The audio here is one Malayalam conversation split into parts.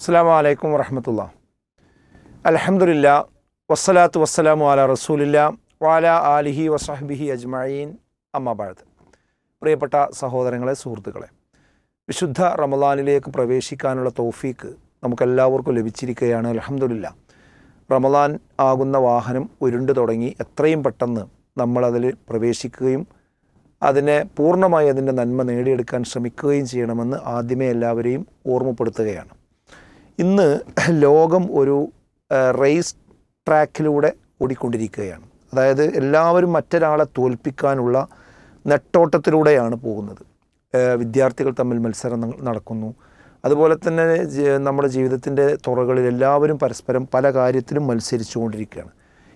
അസ്സലാമു അലൈക്കും വറഹ്മത്തുള്ളാഹി. അൽഹംദുലില്ലാ വസ്സലാത്തു വസ്സലാമു അലാ റസൂലില്ലാ വഅലാ ആലിഹി വസഹ്ബിഹി അജ്മഈൻ. അമ്മാ ബഅദ്. പ്രിയപ്പെട്ട സഹോദരങ്ങളെ, സുഹൃത്തുക്കളെ, വിശുദ്ധ റമളാനിലേക്ക് പ്രവേശിക്കാനുള്ള തൗഫീക്ക് നമുക്കെല്ലാവർക്കും ലഭിച്ചിരിക്കുകയാണ്. അൽഹംദുലില്ലാ. റമളാൻ ആകുന്ന വാഹനം ഉരുണ്ടു തുടങ്ങി. എത്രയും പെട്ടെന്ന് നമ്മളതിൽ പ്രവേശിക്കുകയും പൂർണ്ണമായി അതിൻ്റെ നന്മ നേടിയെടുക്കാൻ ശ്രമിക്കുകയും ചെയ്യണമെന്ന് ആദ്യമേ എല്ലാവരെയും ഓർമ്മപ്പെടുത്തുകയാണ്. ഇന്ന് ലോകം ഒരു റേസ് ട്രാക്കിലൂടെ ഓടിക്കൊണ്ടിരിക്കുകയാണ്. അതായത് എല്ലാവരും മറ്റൊരാളെ തോൽപ്പിക്കാനുള്ള നെട്ടോട്ടത്തിലൂടെയാണ് പോകുന്നത്. വിദ്യാർത്ഥികൾ തമ്മിൽ മത്സരം നടക്കുന്നു. അതുപോലെ തന്നെ നമ്മുടെ ജീവിതത്തിൻ്റെ തുറകളിൽ എല്ലാവരും പരസ്പരം പല കാര്യത്തിലും മത്സരിച്ചു കൊണ്ടിരിക്കുകയാണ്.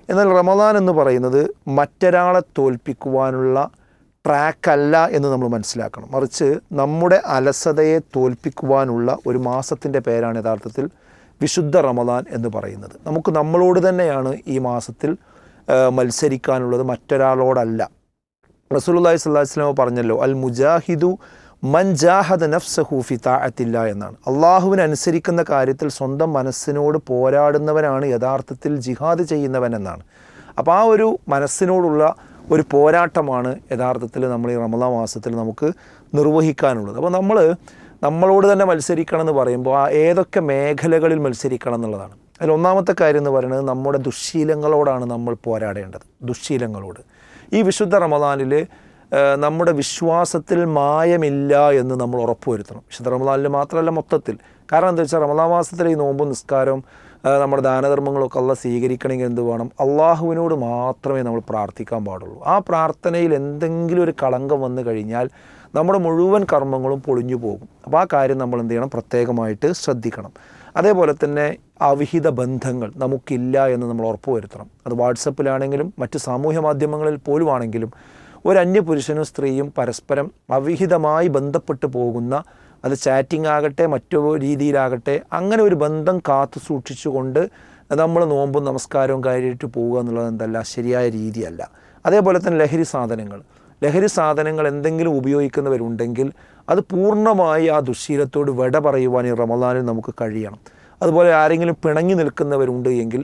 എന്നാൽ റമളാൻ എന്ന് പറയുന്നത് മറ്റൊരാളെ തോൽപ്പിക്കുവാനുള്ള ട്രാക്കല്ല എന്ന് നമ്മൾ മനസ്സിലാക്കണം. മറിച്ച് നമ്മുടെ അലസതയെ തോൽപ്പിക്കുവാനുള്ള ഒരു മാസത്തിൻ്റെ പേരാണ് യഥാർത്ഥത്തിൽ വിശുദ്ധ റമളാൻ എന്ന് പറയുന്നത്. നമുക്ക് നമ്മളോട് തന്നെയാണ് ഈ മാസത്തിൽ മത്സരിക്കാനുള്ളത്, മറ്റൊരാളോടല്ല. റസൂലുള്ളാഹി സ്വല്ലല്ലാഹു അലൈഹി വസല്ലം പറഞ്ഞല്ലോ, അൽ മുജാഹിദു മൻ ജാഹദ നഫ്സഹു ഫി തഅത്തില്ലാ എന്നാണ്. അള്ളാഹുവിനെ അനുസരിക്കുന്ന കാര്യത്തിൽ സ്വന്തം മനസ്സിനോട് പോരാടുന്നവനാണ് യഥാർത്ഥത്തിൽ ജിഹാദ് ചെയ്യുന്നവൻ എന്നാണ്. അപ്പോൾ ആ ഒരു മനസ്സിനോടുള്ള ഒരു പോരാട്ടമാണ് യഥാർത്ഥത്തിൽ നമ്മൾ ഈ റമളാൻ മാസത്തിൽ നമുക്ക് നിർവഹിക്കാനുള്ളത്. അപ്പോൾ നമ്മളോട് തന്നെ മത്സരിക്കണം എന്ന് പറയുമ്പോൾ ഏതൊക്കെ മേഖലകളിൽ മത്സരിക്കണം എന്നുള്ളതാണ്. അതിൽ ഒന്നാമത്തെ കാര്യം എന്ന് പറയുന്നത് നമ്മുടെ ദുശ്ശീലങ്ങളോടാണ് നമ്മൾ പോരാടേണ്ടത്. ദുശ്ശീലങ്ങളോട് ഈ വിശുദ്ധ റമളാനിൽ നമ്മുടെ വിശ്വാസത്തിൽ മായമില്ല എന്ന് നമ്മൾ ഉറപ്പുവരുത്തണം. വിശുദ്ധ റമളാനിൽ മാത്രമല്ല, മൊത്തത്തിൽ. കാരണം എന്താ വെച്ചാൽ റമളാൻ മാസത്തിലെ ഈ നോമ്പും നിസ്കാരവും നമ്മുടെ ദാനധർമ്മങ്ങളൊക്കെ അള്ളാഹ് സ്വീകരിക്കണമെങ്കിൽ എന്ത് വേണം? അള്ളാഹുവിനോട് മാത്രമേ നമ്മൾ പ്രാർത്ഥിക്കാൻ പാടുള്ളൂ. ആ പ്രാർത്ഥനയിൽ എന്തെങ്കിലും ഒരു കളങ്കം വന്നു കഴിഞ്ഞാൽ നമ്മുടെ മുഴുവൻ കർമ്മങ്ങളും പൊളിഞ്ഞു പോകും. അപ്പോൾ ആ കാര്യം നമ്മൾ എന്ത് ചെയ്യണം? പ്രത്യേകമായിട്ട് ശ്രദ്ധിക്കണം. അതേപോലെ തന്നെ അവിഹിത ബന്ധങ്ങൾ നമുക്കില്ല എന്ന് നമ്മൾ ഉറപ്പുവരുത്തണം. അത് വാട്സപ്പിലാണെങ്കിലും മറ്റ് സാമൂഹ്യ മാധ്യമങ്ങളിൽ പോലും ആണെങ്കിലും ഒരു അന്യപുരുഷനും സ്ത്രീയും പരസ്പരം അവിഹിതമായി ബന്ധപ്പെട്ട് പോകുന്ന, അത് ചാറ്റിംഗ് ആകട്ടെ മറ്റു രീതിയിലാകട്ടെ, അങ്ങനെ ഒരു ബന്ധം കാത്തു സൂക്ഷിച്ചുകൊണ്ട് നമ്മൾ നോമ്പും നമസ്കാരവും കാര്യമായിട്ട് പോവുക എന്നുള്ളത് എന്തല്ല, ശരിയായ രീതിയല്ല. അതേപോലെ തന്നെ ലഹരി സാധനങ്ങൾ എന്തെങ്കിലും ഉപയോഗിക്കുന്നവരുണ്ടെങ്കിൽ അത് പൂർണ്ണമായി ആ ദുശ്ശീലത്തോട് വിട പറയുവാൻ ഈ റമളാനിൽ നമുക്ക് കഴിയണം. അതുപോലെ ആരെങ്കിലും പിണങ്ങി നിൽക്കുന്നവരുണ്ട് എങ്കിൽ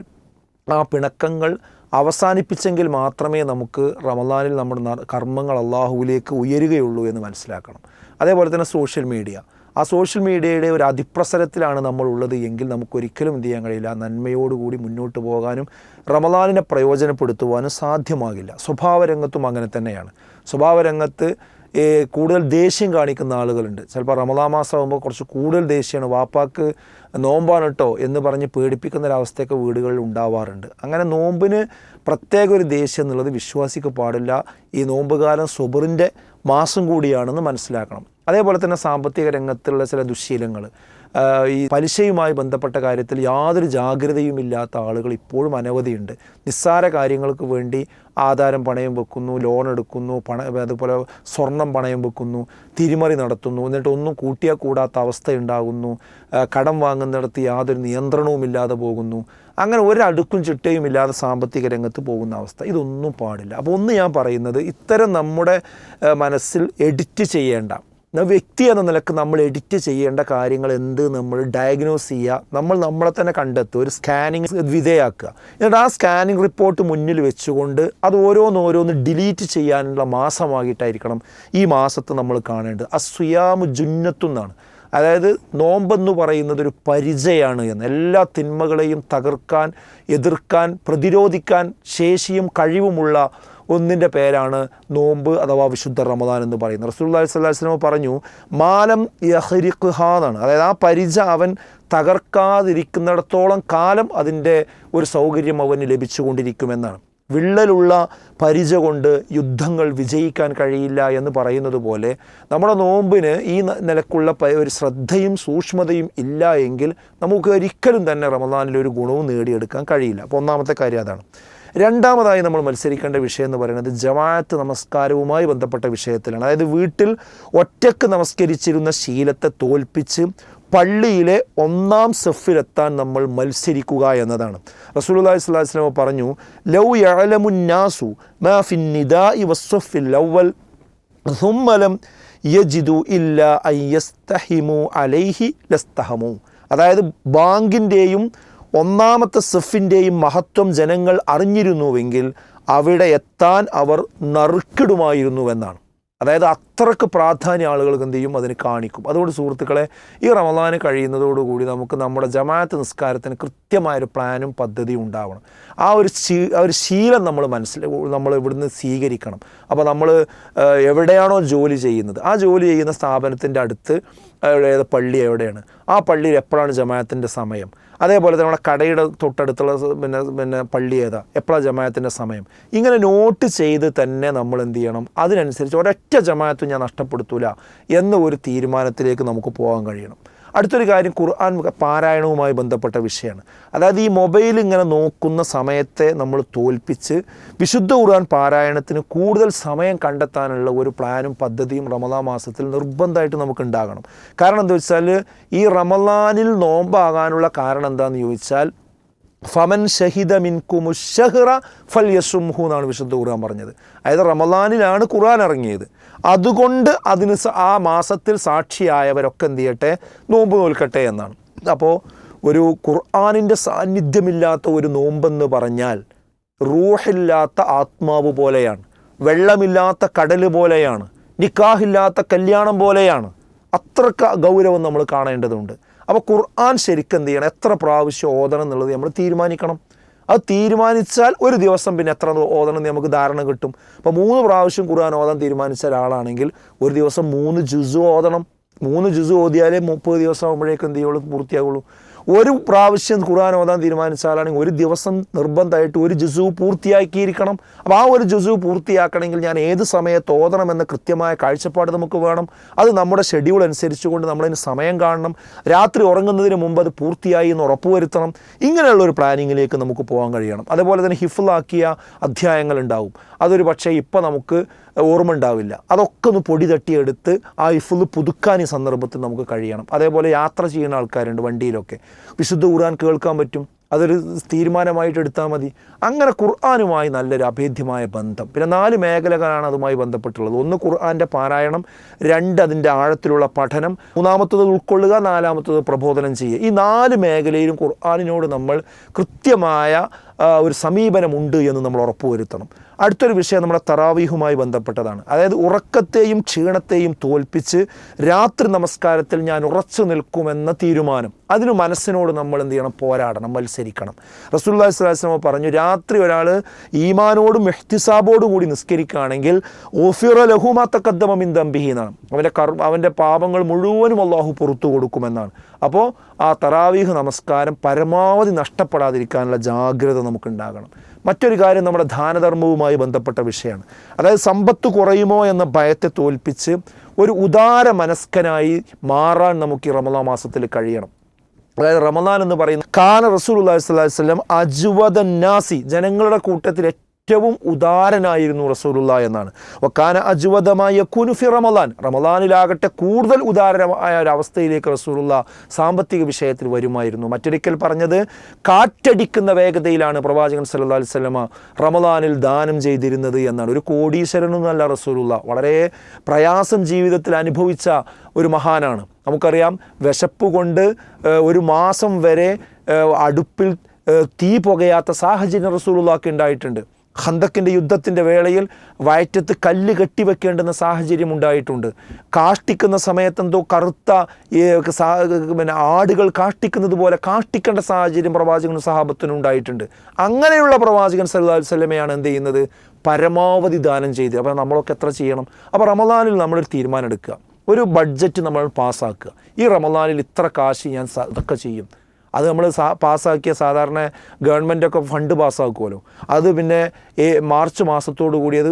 ആ പിണക്കങ്ങൾ അവസാനിപ്പിച്ചെങ്കിൽ മാത്രമേ നമുക്ക് റമളാനിൽ നമ്മുടെ കർമ്മങ്ങൾ അള്ളാഹുവിലേക്ക് ഉയരുകയുള്ളൂ എന്ന് മനസ്സിലാക്കണം. അതേപോലെ തന്നെ സോഷ്യൽ മീഡിയയുടെ ഒരു അതിപ്രസരത്തിലാണ് നമ്മളുള്ളത് എങ്കിൽ നമുക്കൊരിക്കലും എന്ത് ചെയ്യാൻ കഴിയില്ല, നന്മയോടുകൂടി മുന്നോട്ട് പോകാനും റമളാനിനെ പ്രയോജനപ്പെടുത്തുവാനും സാധ്യമാകില്ല. സ്വഭാവരംഗത്തും അങ്ങനെ തന്നെയാണ്. സ്വഭാവരംഗത്ത് കൂടുതൽ ദേഷ്യം കാണിക്കുന്ന ആളുകളുണ്ട്. ചിലപ്പോൾ റമളാൻ മാസമാകുമ്പോൾ കുറച്ച് കൂടുതൽ ദേഷ്യമാണ്, വാപ്പാക്ക് നോമ്പാണ് കേട്ടോ എന്ന് പറഞ്ഞ് പേടിപ്പിക്കുന്നൊരവസ്ഥയൊക്കെ വീടുകളിൽ ഉണ്ടാവാറുണ്ട്. അങ്ങനെ നോമ്പിന് പ്രത്യേക ഒരു ദേഷ്യം എന്നുള്ളത് വിശ്വാസിക്ക് പാടില്ല. ഈ നോമ്പുകാലം സ്വബറിൻ്റെ മാസം കൂടിയാണെന്ന് മനസ്സിലാക്കണം. അതേപോലെ തന്നെ സാമ്പത്തിക രംഗത്തുള്ള ചില ദുശ്ശീലങ്ങൾ, ഈ പലിശയുമായി ബന്ധപ്പെട്ട കാര്യത്തിൽ യാതൊരു ജാഗ്രതയുമില്ലാത്ത ആളുകൾ ഇപ്പോഴും അനവധിയുണ്ട്. നിസ്സാര കാര്യങ്ങൾക്ക് വേണ്ടി ആധാരം പണയം വെക്കുന്നു, ലോൺ എടുക്കുന്നു, അതുപോലെ സ്വർണം പണയം വെക്കുന്നു, തിരിമറി നടത്തുന്നു, എന്നിട്ട് ഒന്നും കൂട്ടിയാൽ കൂടാത്ത അവസ്ഥയുണ്ടാകുന്നു, കടം വാങ്ങുന്നിടത്ത് യാതൊരു നിയന്ത്രണവുമില്ലാതെ പോകുന്നു. അങ്ങനെ ഒരടുക്കും ചിട്ടയും ഇല്ലാതെ സാമ്പത്തിക രംഗത്ത് പോകുന്ന അവസ്ഥ, ഇതൊന്നും പാടില്ല. അപ്പോൾ ഞാൻ പറയുന്നത്, ഇത്തരം നമ്മുടെ മനസ്സിൽ എഡിറ്റ് ചെയ്യേണ്ട, വ്യക്തി എന്ന നിലക്ക് നമ്മൾ എഡിറ്റ് ചെയ്യേണ്ട കാര്യങ്ങൾ എന്ത് നമ്മൾ ഡയഗ്നോസ് ചെയ്യുക, നമ്മളെ തന്നെ കണ്ടെത്തുക, ഒരു സ്കാനിങ് വിധേയാക്കുക. എന്നിട്ട് ആ സ്കാനിങ് റിപ്പോർട്ട് മുന്നിൽ വെച്ചുകൊണ്ട് അത് ഓരോന്നോരോന്ന് ഡിലീറ്റ് ചെയ്യാനുള്ള മാസമായിട്ടായിരിക്കണം ഈ മാസത്ത് നമ്മൾ കാണേണ്ടത്. അസ്വിയാമു ജുന്നത്തുന്നാണ്. അതായത് നോമ്പെന്ന് പറയുന്നത് ഒരു പരിചയമാണ് എന്ന്. എല്ലാ തിന്മകളെയും തകർക്കാൻ, എതിർക്കാൻ, പ്രതിരോധിക്കാൻ ശേഷിയും കഴിവുമുള്ള ഒന്നിൻ്റെ പേരാണ് നോമ്പ് അഥവാ വിശുദ്ധ റമളാൻ എന്ന് പറയുന്നത്. റസൂലുള്ളാഹി സ്വല്ലല്ലാഹു അലൈഹി വസല്ലം പറഞ്ഞു, മാലം യഹ്രിഖ്ഹാ എന്നാണ്. അതായത് ആ പരിച അവൻ തകർക്കാതിരിക്കുന്നിടത്തോളം കാലം അതിൻ്റെ ഒരു സൗകര്യം അവന് ലഭിച്ചുകൊണ്ടിരിക്കുമെന്നാണ്. വിള്ളലുള്ള പരിച കൊണ്ട് യുദ്ധങ്ങൾ വിജയിക്കാൻ കഴിയില്ല എന്ന് പറയുന്നത് പോലെ നമ്മുടെ നോമ്പിന് ഈ നിലക്കുള്ള ഒരു ശ്രദ്ധയും സൂക്ഷ്മതയും ഇല്ല എങ്കിൽ നമുക്ക് ഒരിക്കലും തന്നെ റമളാനിൽ ഒരു ഗുണവും നേടിയെടുക്കാൻ കഴിയില്ല. അപ്പോൾ ഒന്നാമത്തെ കാര്യം അതാണ്. രണ്ടാമതായി നമ്മൾ മത്സരിക്കേണ്ട വിഷയം എന്ന് പറയുന്നത് ജമാഅത്ത് നമസ്കാരവുമായി ബന്ധപ്പെട്ട വിഷയത്തിലാണ്. അതായത് വീട്ടിൽ ഒറ്റക്ക് നമസ്കരിച്ചിരുന്ന ശീലത്തെ തോൽപ്പിച്ച് പള്ളിയിലെ ഒന്നാം സഫിലെത്താൻ നമ്മൾ മത്സരിക്കുക എന്നതാണ്. റസൂലുള്ളാഹി സ്വല്ലല്ലാഹു അലൈഹി വസല്ലം പറഞ്ഞു, ലൗ യഅലമുന്നാസു മാ ഫിൻ നിദാഇ വസ്സഫിൽ അവ്വൽ സുമ്മ ലം യജിദു ഇല്ലാ അൻ യസ്തഹിമു അലൈഹി ലസ്തഹമു. അതായത് ബാങ്കിൻ്റെയും ഒന്നാമത്തെ സഫിൻ്റെയും മഹത്വം ജനങ്ങൾ അറിഞ്ഞിരുന്നുവെങ്കിൽ അവിടെ എത്താൻ അവർ നറുക്കിടുമായിരുന്നുവെന്നാണ്. അതായത് അത്രക്ക് പ്രാധാന്യം ആളുകൾക്ക് എന്ത് ചെയ്യും, അതിന് കാണിക്കും. അതുകൊണ്ട് സുഹൃത്തുക്കളെ, ഈ റമദാന് കഴിയുന്നതോടുകൂടി നമുക്ക് നമ്മുടെ ജമാഅത്ത് നിസ്കാരത്തിന് കൃത്യമായൊരു പ്ലാനും പദ്ധതിയും ഉണ്ടാവണം. ആ ഒരു ശീലം നമ്മൾ ഇവിടുന്ന് സ്വീകരിക്കണം. അപ്പോൾ നമ്മൾ എവിടെയാണോ ജോലി ചെയ്യുന്നത്, ആ ജോലി ചെയ്യുന്ന സ്ഥാപനത്തിൻ്റെ അടുത്ത് പള്ളി എവിടെയാണ്, ആ പള്ളിയിൽ എപ്പോഴാണ് ജമാഅത്തിൻ്റെ സമയം, അതേപോലെ തന്നെ നമ്മുടെ കടയുടെ തൊട്ടടുത്തുള്ള പിന്നെ പള്ളി ഏതാ, എപ്പോഴാണ് ജമാഅത്തിൻ്റെ സമയം, ഇങ്ങനെ നോട്ട് ചെയ്ത് തന്നെ നമ്മൾ എന്ത് ചെയ്യണം, അതിനനുസരിച്ച് ഒരൊറ്റ ജമാഅത്തും ഞാൻ നഷ്ടപ്പെടുത്തൂല എന്ന ഒരു തീരുമാനത്തിലേക്ക് നമുക്ക് പോകാൻ കഴിയണം. അടുത്തൊരു കാര്യം ഖുർആൻ പാരായണവുമായി ബന്ധപ്പെട്ട വിഷയമാണ്. അതായത് ഈ മൊബൈൽ ഇങ്ങനെ നോക്കുന്ന സമയത്തെ നമ്മൾ തോൽപ്പിച്ച് വിശുദ്ധ ഖുർആൻ പാരായണത്തിന് കൂടുതൽ സമയം കണ്ടെത്താനുള്ള ഒരു പ്ലാനും പദ്ധതിയും റമദാൻ മാസത്തിൽ നിർബന്ധമായിട്ട് നമുക്ക് ഉണ്ടാകണം. കാരണം എന്താ വെച്ചാൽ, ഈ റമദാനിൽ നോമ്പാകാനുള്ള കാരണം എന്താണെന്ന് ചോദിച്ചാൽ, ഫമൻ ഷഹിദ മിൻകുമു ഷഹ്റ ഫൽയസുംഹു എന്നാണ് വിശുദ്ധ ഖുർആൻ പറഞ്ഞത്. അതായത് റമദാനിലാണ് ഖുർആൻ ഇറങ്ങിയത്, അതുകൊണ്ട് അതിന് ആ മാസത്തിൽ സാക്ഷിയായവരൊക്കെ എന്ത് ചെയ്യട്ടെ, നോമ്പ് നോൽക്കട്ടെ എന്നാണ്. അപ്പോൾ ഒരു ഖുർആനിൻ്റെ സാന്നിധ്യമില്ലാത്ത ഒരു നോമ്പെന്ന് പറഞ്ഞാൽ റൂഹില്ലാത്ത ആത്മാവ് പോലെയാണ്, വെള്ളമില്ലാത്ത കടൽ പോലെയാണ്, നിക്കാഹില്ലാത്ത കല്യാണം പോലെയാണ്. അത്രക്ക് ഗൗരവം നമ്മൾ കാണേണ്ടതുണ്ട്. അപ്പോൾ ഖുർആൻ ശരിക്കും എന്ത് ചെയ്യണം, എത്ര പ്രാവശ്യം ഓതണം എന്നുള്ളത് നമ്മൾ തീരുമാനിക്കണം. അത് തീരുമാനിച്ചാൽ ഒരു ദിവസം പിന്നെ എത്ര ഓതണം നമുക്ക് ധാരണ കിട്ടും. അപ്പോൾ 3 പ്രാവശ്യം ഖുർആൻ ഓതാൻ തീരുമാനിച്ച ഒരാളാണെങ്കിൽ ഒരു ദിവസം 3 ജുസ് ഓതണം. 3 ജുസ് ഓതിയാലേ 30 ദിവസം ആകുമ്പോഴേക്കും എന്ത് ചെയ്യുള്ളൂ, പൂർത്തിയാകുള്ളൂ. ഒരു പ്രാവശ്യം ഖുർആൻ ഓതാൻ തീരുമാനിച്ചാലാണെങ്കിൽ ഒരു ദിവസം നിർബന്ധമായിട്ട് ഒരു ജുസു പൂർത്തിയാക്കിയിരിക്കണം. അപ്പോൾ ആ ഒരു ജുസു പൂർത്തിയാക്കണമെങ്കിൽ ഞാൻ ഏത് സമയത്ത് ഓതണമെന്ന കൃത്യമായ കാഴ്ചപ്പാട് നമുക്ക് വേണം. അത് നമ്മുടെ ഷെഡ്യൂൾ അനുസരിച്ചുകൊണ്ട് നമ്മളതിന് സമയം കാണണം. രാത്രി ഉറങ്ങുന്നതിന് മുമ്പ് അത് പൂർത്തിയായി എന്ന് ഉറപ്പുവരുത്തണം. ഇങ്ങനെയുള്ളൊരു പ്ലാനിങ്ങിലേക്ക് നമുക്ക് പോകാൻ കഴിയണം. അതേപോലെ തന്നെ ഹിഫ്ളാക്കിയ അധ്യായങ്ങൾ ഉണ്ടാവും. അതൊരു പക്ഷേ ഇപ്പോൾ നമുക്ക് ഓർമ്മ ഉണ്ടാവില്ല. അതൊക്കെ ഒന്ന് പൊടി തട്ടിയെടുത്ത് ആ ഹിഫ്ള് പുതുക്കാൻ ഈ സന്ദർഭത്തിൽ നമുക്ക് കഴിയണം. അതേപോലെ യാത്ര ചെയ്യുന്ന ആൾക്കാരുണ്ട് വണ്ടിയിലൊക്കെ, വിശുദ്ധ ഖുർആൻ കേൾക്കാൻ പറ്റും. അതൊരു തീരുമാനമായിട്ട് എടുത്താൽ മതി. അങ്ങനെ ഖുർആനുമായി നല്ലൊരു അഭേദ്യമായ ബന്ധം. പിന്നെ 4 മേഖലകളാണ് അതുമായി ബന്ധപ്പെട്ടുള്ളത്. 1 ഖുർആൻ്റെ പാരായണം, 2 അതിൻ്റെ ആഴത്തിലുള്ള പഠനം, 3-മത്തത് ഉൾക്കൊള്ളുക, 4-മത്തത് പ്രബോധനം ചെയ്യുക. ഈ 4 മേഖലയിലും ഖുർആനിനോട് നമ്മൾ കൃത്യമായ ഒരു സമീപനമുണ്ട് എന്ന് നമ്മൾ ഉറപ്പുവരുത്തണം. അടുത്തൊരു വിഷയം നമ്മുടെ തറാവീഹുമായി ബന്ധപ്പെട്ടതാണ്. അതായത് ഉറക്കത്തെയും ക്ഷീണത്തെയും തോൽപ്പിച്ച് രാത്രി നമസ്കാരത്തിൽ ഞാൻ ഉറച്ചു നിൽക്കുമെന്ന തീരുമാനം, അതിന് മനസ്സിനോട് നമ്മൾ എന്ത് ചെയ്യണം, പോരാടണം, മത്സരിക്കണം. റസൂലുള്ളാഹി സ്വല്ലല്ലാഹു അലൈഹി വസല്ലം പറഞ്ഞു, രാത്രി ഒരാൾ ഈമാനോടും ഇഹ്തിസാബോടും കൂടി നിസ്കരിക്കുകയാണെങ്കിൽ ഓഫിറ ലഹു മാ തഖദ്ദമ മിൻ ദംബിഹി എന്നാണ്, അവൻ്റെ പാപങ്ങൾ മുഴുവനും അള്ളാഹു പുറത്തു കൊടുക്കുമെന്നാണ്. അപ്പോൾ ആ തറാവീഹ് നമസ്കാരം പരമാവധി നഷ്ടപ്പെടാതിരിക്കാനുള്ള ജാഗ്രത നമുക്കുണ്ടാകണം. മറ്റൊരു കാര്യം നമ്മുടെ ദാനധർമ്മവുമായി ബന്ധപ്പെട്ട വിഷയമാണ്. അതായത് സമ്പത്ത് കുറയുമോ എന്ന ഭയത്തെ തോൽപ്പിച്ച് ഒരു ഉദാര മനസ്കനായി മാറാൻ നമുക്ക് ഈ റമദാൻ മാസത്തിൽ കഴിയണം. അതായത് റമദാൻ എന്ന് പറയുന്നത് കാന റസൂലുള്ളാഹി സ്വല്ലല്ലാഹു അലൈഹി വസല്ലം അജ്വദൻ നാസി, ജനങ്ങളുടെ കൂട്ടത്തിൽ ഏറ്റവും ഉദാരനായിരുന്നു റസൂലുള്ളാഹി എന്നാണ്. വകാന അജ്വദമായ യകൂനു ഫി റമദാൻ, റമദാനിലാകട്ടെ കൂടുതൽ ഉദാരമായ ഒരു അവസ്ഥയിലേക്ക് റസൂലുള്ളാഹി സാമ്പത്തിക വിഷയത്തിൽ വരുമായിരുന്നു. മറ്റൊരിക്കൽ പറഞ്ഞത്, കാറ്റടിക്കുന്ന വേഗതയിലാണ് പ്രവാചകൻ സല്ലല്ലാഹു അലൈഹി വസല്ലമ റമദാനിൽ ദാനം ചെയ്തിരുന്നത് എന്നാണ്. ഒരു കോടീശ്വരനൊന്നുമല്ല റസൂലുള്ളാഹി, വളരെ പ്രയാസം ജീവിതത്തിൽ അനുഭവിച്ച ഒരു മഹാനാണ്. നമുക്കറിയാം, വിശപ്പ് കൊണ്ട് ഒരു മാസം വരെ അടുപ്പിൽ തീ പുകയാത്ത സാഹചര്യം റസൂലുള്ളാഹിക്ക് ഉണ്ടായിട്ടുണ്ട്. ഖന്തക്കിൻ്റെ യുദ്ധത്തിൻ്റെ വേളയിൽ വയറ്റത്ത് കല്ല് കെട്ടിവെക്കേണ്ടുന്ന സാഹചര്യം ഉണ്ടായിട്ടുണ്ട്. കാഷ്ടിക്കുന്ന സമയത്തെന്തോ കറുത്ത ആടുകൾ കാഷ്ടിക്കുന്നത് പോലെ കാഷ്ടിക്കേണ്ട സാഹചര്യം പ്രവാചകനും സഹാബത്തിനും ഉണ്ടായിട്ടുണ്ട്. അങ്ങനെയുള്ള പ്രവാചകൻ സല്ലല്ലാഹു അലൈഹി വസല്ലമയാണ് എന്ത് ചെയ്യുന്നത്, പരമാവധി ദാനം ചെയ്ത്. അപ്പോൾ നമ്മളൊക്കെ എത്ര ചെയ്യണം? അപ്പോൾ റമദാനിൽ നമ്മളൊരു തീരുമാനം എടുക്കുക, ഒരു ബഡ്ജറ്റ് നമ്മൾ പാസ്സാക്കുക. ഈ റമദാനിൽ ഇത്ര കാശ് ഞാൻ ഇതൊക്കെ ചെയ്യും. അത് നമ്മൾ പാസ്സാക്കിയ സാധാരണ ഗവൺമെൻറ്റൊക്കെ ഫണ്ട് പാസ്സാക്കുമല്ലോ, അത് പിന്നെ മാർച്ച് മാസത്തോടു കൂടി അത്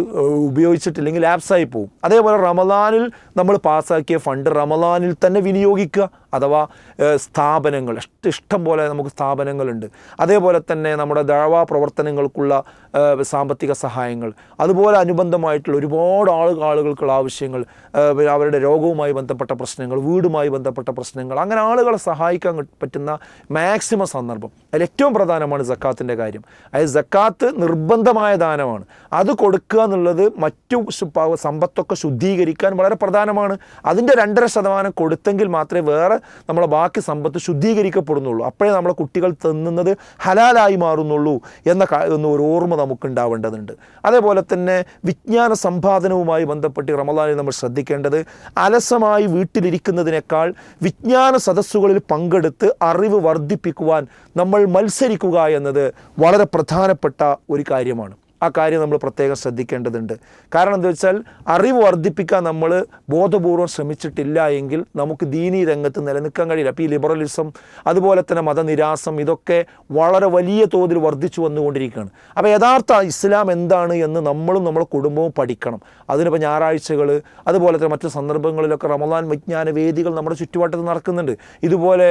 ഉപയോഗിച്ചിട്ടില്ലെങ്കിൽ ലാപ്സായി പോകും. അതേപോലെ റമദാനിൽ നമ്മൾ പാസ്സാക്കിയ ഫണ്ട് റമദാനിൽ തന്നെ വിനിയോഗിക്കുക. അഥവാ സ്ഥാപനങ്ങൾ, ഇഷ്ടം പോലെ നമുക്ക് സ്ഥാപനങ്ങളുണ്ട്. അതേപോലെ തന്നെ നമ്മുടെ ദഅവാ പ്രവർത്തനങ്ങൾക്കുള്ള സാമ്പത്തിക സഹായങ്ങൾ, അതുപോലെ അനുബന്ധമായിട്ടുള്ള ഒരുപാട് ആളുകൾക്കുള്ള ആവശ്യങ്ങൾ, അവരുടെ രോഗവുമായി ബന്ധപ്പെട്ട പ്രശ്നങ്ങൾ, വീടുമായി ബന്ധപ്പെട്ട പ്രശ്നങ്ങൾ, അങ്ങനെ ആളുകളെ സഹായിക്കാൻ പറ്റുന്ന മാക്സിമം സന്ദർഭം. അതിൽ ഏറ്റവും പ്രധാനമാണ് സക്കാത്തിൻ്റെ കാര്യം. അതായത് സക്കാത്ത് നിർബന്ധമായ ദാനമാണ്. അത് കൊടുക്കുക എന്നുള്ളത് മറ്റു സമ്പത്തൊക്കെ ശുദ്ധീകരിക്കാൻ വളരെ പ്രധാനമാണ്. അതിൻ്റെ 2.5% കൊടുത്തെങ്കിൽ മാത്രമേ വേറെ നമ്മളെ ബാക്കി സമ്പത്ത് ശുദ്ധീകരിക്കപ്പെടുന്നുള്ളൂ. അപ്പോഴേ നമ്മളെ കുട്ടികൾ തിന്നുന്നത് ഹലാലായി മാറുന്നുള്ളൂ എന്ന ഒരു ഓർമ്മ നമുക്കുണ്ടാവേണ്ടതുണ്ട്. അതേപോലെ തന്നെ വിജ്ഞാന സമ്പാദനവുമായി ബന്ധപ്പെട്ട് റമദാനിൽ നമ്മൾ ശ്രദ്ധിക്കേണ്ടത്, അലസമായി വീട്ടിലിരിക്കുന്നതിനേക്കാൾ വിജ്ഞാന സദസ്സുകളിൽ പങ്കെടുത്ത് അറിവ് വർദ്ധിപ്പിക്കുവാൻ നമ്മൾ മത്സരിക്കുക എന്നത് വളരെ പ്രധാനപ്പെട്ട ഒരു കാര്യമാണ്. ആ കാര്യം നമ്മൾ പ്രത്യേകം ശ്രദ്ധിക്കേണ്ടതുണ്ട്. കാരണം എന്താ വെച്ചാൽ അറിവ് വർദ്ധിപ്പിക്കാൻ നമ്മൾ ബോധപൂർവം ശ്രമിച്ചിട്ടില്ല എങ്കിൽ നമുക്ക് ദീനീ രംഗത്ത് നിലനിൽക്കാൻ കഴിയില്ല. അപ്പോൾ ഈ ലിബറലിസം, അതുപോലെ തന്നെ മതനിരാസം, ഇതൊക്കെ വളരെ വലിയ തോതിൽ വർദ്ധിച്ചു വന്നുകൊണ്ടിരിക്കുകയാണ്. അപ്പോൾ യഥാർത്ഥ ഇസ്ലാം എന്താണ് എന്ന് നമ്മളും നമ്മുടെ കുടുംബവും പഠിക്കണം. അതിനിപ്പോൾ ഞായറാഴ്ചകൾ, അതുപോലെ തന്നെ മറ്റു സന്ദർഭങ്ങളിലൊക്കെ റമദാൻ വിജ്ഞാന വേദികൾ നമ്മുടെ ചുറ്റുവട്ടത്ത് നടക്കുന്നുണ്ട്. ഇതുപോലെ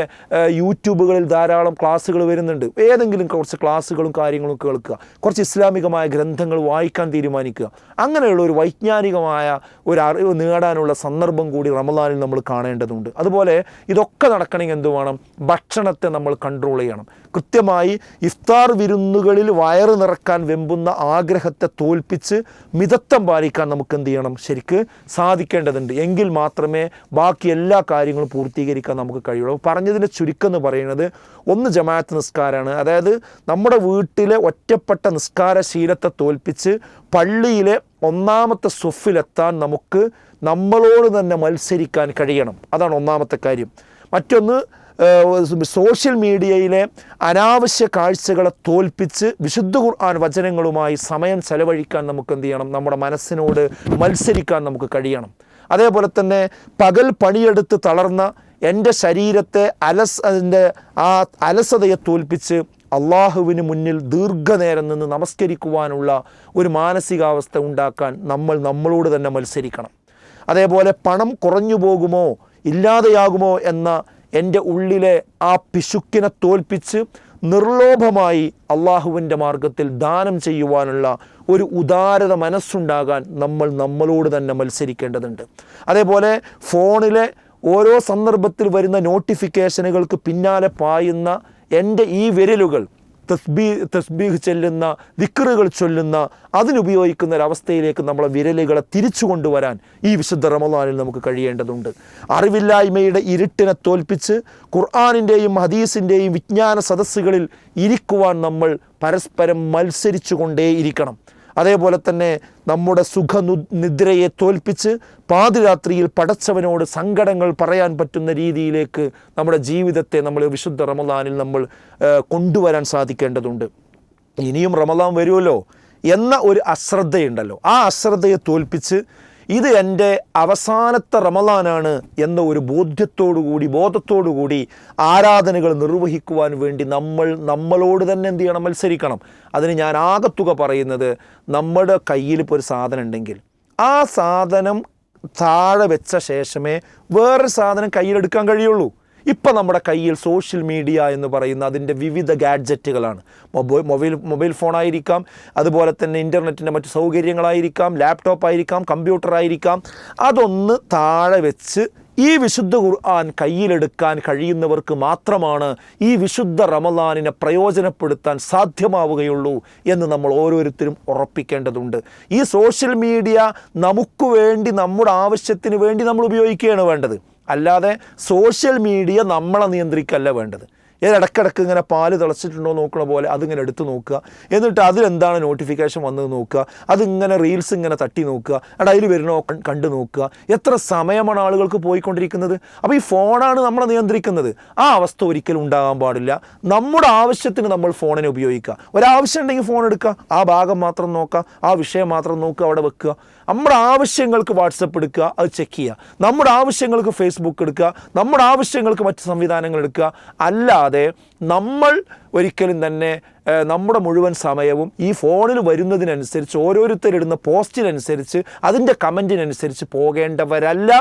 യൂട്യൂബുകളിൽ ധാരാളം ക്ലാസ്സുകൾ വരുന്നുണ്ട്. ഏതെങ്കിലും കുറച്ച് ക്ലാസ്സുകളും കാര്യങ്ങളും കേൾക്കുക, കുറച്ച് ഇസ്ലാമികമായ ഗ്രന്ഥങ്ങൾ വായിക്കാൻ തീരുമാനിക്കുക. അങ്ങനെയുള്ള ഒരു വൈജ്ഞാനികമായ ഒരു അറിവ് നേടാനുള്ള സന്ദർഭം കൂടി റമദാനിൽ നമ്മൾ കാണേണ്ടതുണ്ട്. അതുപോലെ ഇതൊക്കെ നടക്കണമെങ്കിൽ എന്ത് വേണം? ഭക്ഷണത്തെ നമ്മൾ കൺട്രോൾ ചെയ്യണം. കൃത്യമായി ഇഫ്താർ വിരുന്നുകളിൽ വയറ് നിറക്കാൻ വെമ്പുന്ന ആഗ്രഹത്തെ തോൽപ്പിച്ച് മിതത്വം പാലിക്കാൻ നമുക്ക് എന്ത് ചെയ്യണം? ശരിക്ക് സാധിക്കേണ്ടതുണ്ട്. എങ്കിൽ മാത്രമേ ബാക്കി എല്ലാ കാര്യങ്ങളും പൂർത്തീകരിക്കാൻ നമുക്ക് കഴിയുള്ളൂ. പറഞ്ഞതിൻ്റെ ചുരുക്കം എന്ന് പറയുന്നത്, ഒന്ന് ജമാഅത്ത് നിസ്കാരമാണ്. അതായത് നമ്മുടെ വീട്ടിലെ ഒറ്റപ്പെട്ട നിസ്കാര ശീലത്തെ തോൽപ്പിച്ച് പള്ളിയിലെ ഒന്നാമത്തെ സ്വഫിലെത്താൻ നമുക്ക് നമ്മളോട് തന്നെ മത്സരിക്കാൻ കഴിയണം. അതാണ് ഒന്നാമത്തെ കാര്യം. മറ്റൊന്ന്, സോഷ്യൽ മീഡിയയിലെ അനാവശ്യ കാഴ്ചകളെ തോൽപ്പിച്ച് വിശുദ്ധ ഖുർആൻ വചനങ്ങളുമായി സമയം ചെലവഴിക്കാൻ നമുക്ക് എന്ത് ചെയ്യണം? നമ്മുടെ മനസ്സിനോട് മത്സരിക്കാൻ നമുക്ക് കഴിയണം. അതേപോലെ തന്നെ പകൽ പണിയെടുത്ത് തളർന്ന എൻ്റെ ശരീരത്തെ അതിൻ്റെ ആ അലസതയെ തോൽപ്പിച്ച് അള്ളാഹുവിന് മുന്നിൽ ദീർഘനേരം നിന്ന് നമസ്കരിക്കുവാനുള്ള ഒരു മാനസികാവസ്ഥ ഉണ്ടാക്കാൻ നമ്മളോട് തന്നെ മത്സരിക്കണം. അതേപോലെ പണം കുറഞ്ഞു പോകുമോ ഇല്ലാതെയാകുമോ എന്ന എൻ്റെ ഉള്ളിലെ ആ പിശുക്കിനെ തോൽപ്പിച്ച് നിർലോഭമായി അള്ളാഹുവിൻ്റെ മാർഗത്തിൽ ദാനം ചെയ്യുവാനുള്ള ഒരു ഉദാരത മനസ്സുണ്ടാകാൻ നമ്മളോട് തന്നെ മത്സരിക്കേണ്ടതുണ്ട്. അതേപോലെ ഫോണിലെ ഓരോ സന്ദർഭത്തിൽ വരുന്ന നോട്ടിഫിക്കേഷനുകൾക്ക് പിന്നാലെ പായുന്ന എൻ്റെ ഈ വിരലുകൾ തസ്ബീഹ് ചൊല്ലുന്ന, ദിക്റുകൾ ചൊല്ലുന്ന, അതിനുപയോഗിക്കുന്ന ഒരവസ്ഥയിലേക്ക് നമ്മളെ വിരലുകളെ തിരിച്ചു കൊണ്ടുവരാൻ ഈ വിശുദ്ധ റമദാനിൽ നമുക്ക് കഴിയേണ്ടതുണ്ട്. അറിവില്ലായ്മയുടെ ഇരുട്ടിനെ തോൽപ്പിച്ച് ഖുർആനിൻ്റെയും ഹദീസിൻ്റെയും വിജ്ഞാന സദസ്സുകളിൽ ഇരിക്കുവാൻ നമ്മൾ പരസ്പരം മത്സരിച്ചു കൊണ്ടേയിരിക്കണം. അതേപോലെ തന്നെ നമ്മുടെ സുഖനിദ്രയെ തോൽപ്പിച്ച് പാതിരാത്രിയിൽ പടച്ചവനോട് സങ്കടങ്ങൾ പറയാൻ പറ്റുന്ന രീതിയിലേക്ക് നമ്മുടെ ജീവിതത്തെ നമ്മൾ വിശുദ്ധ റമദാനിൽ നമ്മൾ കൊണ്ടുവരാൻ സാധിക്കേണ്ടതുണ്ട്. ഇനിയും റമദാൻ വരുമല്ലോ എന്ന ഒരു അശ്രദ്ധയുണ്ടല്ലോ, ആ അശ്രദ്ധയെ തോൽപ്പിച്ച് ഇത് എൻ്റെ അവസാനത്തെ റമദാനാണ് എന്ന ഒരു ബോധത്തോടുകൂടി ആരാധനകൾ നിർവഹിക്കുവാൻ വേണ്ടി നമ്മളോട് തന്നെ എന്ത് ചെയ്യണം? മത്സരിക്കണം. അതിന് ഞാൻ ആകത്തുക പറയുന്നത്, നമ്മുടെ കയ്യിൽ ഇപ്പോൾ ഒരു സാധനം ഉണ്ടെങ്കിൽ ആ സാധനം താഴെ വെച്ച ശേഷമേ വേറൊരു സാധനം കയ്യിലെടുക്കാൻ കഴിയുള്ളൂ. ഇപ്പം നമ്മുടെ കയ്യിൽ സോഷ്യൽ മീഡിയ എന്ന് പറയുന്ന അതിൻ്റെ വിവിധ ഗാഡ്ജറ്റുകളാണ്. മൊബൈൽ ഫോണായിരിക്കാം, അതുപോലെ തന്നെ ഇൻ്റർനെറ്റിൻ്റെ മറ്റു സൗകര്യങ്ങളായിരിക്കാം, ലാപ്ടോപ്പായിരിക്കാം, കമ്പ്യൂട്ടറായിരിക്കാം. അതൊന്ന് താഴെ വെച്ച് ഈ വിശുദ്ധ ഖുർആൻ കയ്യിലെടുക്കാൻ കഴിയുന്നവർക്ക് മാത്രമാണ് ഈ വിശുദ്ധ റമദാനിനെ പ്രയോജനപ്പെടുത്താൻ സാധ്യമാവുകയുള്ളൂ എന്ന് നമ്മൾ ഓരോരുത്തരും ഉറപ്പിക്കേണ്ടതുണ്ട്. ഈ സോഷ്യൽ മീഡിയ നമുക്ക് വേണ്ടി, നമ്മുടെ ആവശ്യത്തിന് വേണ്ടി നമ്മൾ ഉപയോഗിക്കുകയാണ് വേണ്ടത്. അല്ലാതെ സോഷ്യൽ മീഡിയ നമ്മളെ നിയന്ത്രിക്കല്ല വേണ്ടത്. ഇടയ്ക്കിടയ്ക്ക് ഇങ്ങനെ പാല് തിളച്ചിട്ടുണ്ടോ നോക്കണ പോലെ അതിങ്ങനെ എടുത്ത് നോക്കുക, എന്നിട്ട് അതിലെന്താണ് നോട്ടിഫിക്കേഷൻ വന്നത് നോക്കുക, അതിങ്ങനെ റീൽസ് ഇങ്ങനെ തട്ടി നോക്കുക, അതിൽ വരുന്നോ കണ്ടു നോക്കുക. എത്ര സമയമാണ് ആളുകൾക്ക് പോയിക്കൊണ്ടിരിക്കുന്നത്. അപ്പോൾ ഈ ഫോണാണ് നമ്മളെ നിയന്ത്രിക്കുന്നത്. ആ അവസ്ഥ ഒരിക്കലും ഉണ്ടാകാൻ പാടില്ല. നമ്മുടെ ആവശ്യത്തിന് നമ്മൾ ഫോണിനെ ഉപയോഗിക്കുക. ഒരാവശ്യം ഉണ്ടെങ്കിൽ ഫോൺ എടുക്കുക, ആ ഭാഗം മാത്രം നോക്കുക, ആ വിഷയം മാത്രം നോക്കുക, അവിടെ വെക്കുക. നമ്മുടെ ആവശ്യങ്ങൾക്ക് വാട്സപ്പ് എടുക്കുക, അത് ചെക്ക് ചെയ്യുക. നമ്മുടെ ആവശ്യങ്ങൾക്ക് ഫേസ്ബുക്ക് എടുക്കുക, നമ്മുടെ ആവശ്യങ്ങൾക്ക് മറ്റ് സംവിധാനങ്ങൾ എടുക്കുക. അല്ലാതെ നമ്മൾ ഒരിക്കലും തന്നെ നമ്മുടെ മുഴുവൻ സമയവും ഈ ഫോണിൽ വരുന്നതിനനുസരിച്ച് ഓരോരുത്തരിടുന്ന പോസ്റ്റിനനുസരിച്ച് അതിൻ്റെ കമൻറ്റിനനുസരിച്ച് പോകേണ്ടവരല്ല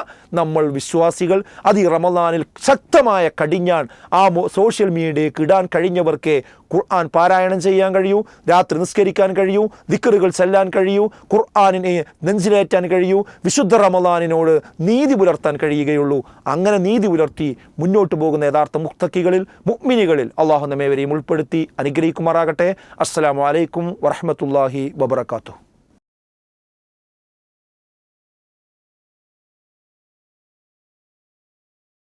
നമ്മൾ വിശ്വാസികൾ. അത് ഈ റമദാനിൽ ശക്തമായ കടിഞ്ഞാൺ ആ സോഷ്യൽ മീഡിയയ്ക്ക് ഇടാൻ കഴിഞ്ഞവർക്ക് ഖുർആൻ പാരായണം ചെയ്യാൻ കഴിയൂ, രാത്രി നിസ്കരിക്കാൻ കഴിയൂ, ദിക്റുകൾ ചെല്ലാൻ കഴിയൂ, ഖുർആനിനെ നെഞ്ചിലേറ്റാൻ കഴിയൂ, വിശുദ്ധ റമദാനിനോട് നീതി പുലർത്താൻ കഴിയുകയുള്ളൂ. അങ്ങനെ നീതി പുലർത്തി മുന്നോട്ട് പോകുന്ന യഥാർത്ഥ മുത്തക്കികളിൽ മുഅ്മിനുകളിൽ അള്ളാഹു നമ്മേവരെയും ഉൾപ്പെടുത്തി അനുഗ്രഹിക്കുമാറാകട്ടെ. അസ്സലാമു അലൈക്കും വറഹ്മത്തുള്ളാഹി വബറകാതുഹു.